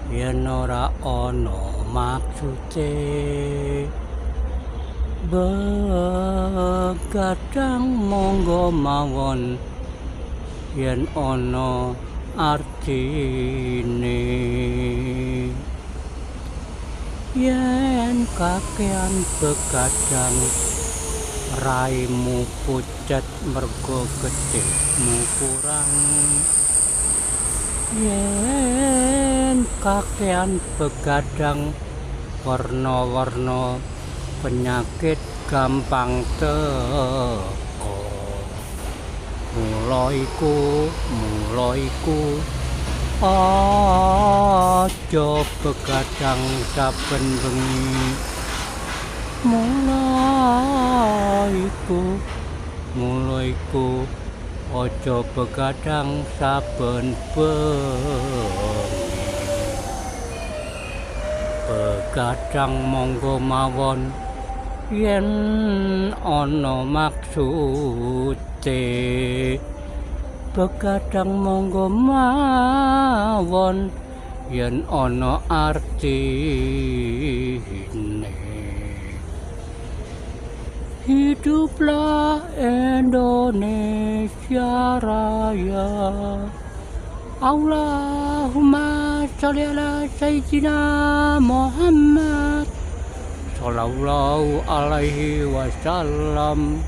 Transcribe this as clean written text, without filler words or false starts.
yen ora ana maksude begadang monggo mawon yen ana artine yen kakean begadang raimu pucet mergo gedhemu kurang yen kakean begadang warna-warna penyakit gampang teko mula iku aja begadang saben bengi mula iku aja begadang saben bengi begadang monggo mawon yen ana maksude begadang monggo mawon yen ana artine hiduplah Indonesia Raya Allahumma sholli ala sayyidina Muhammad sallallahu alaihi wasallam.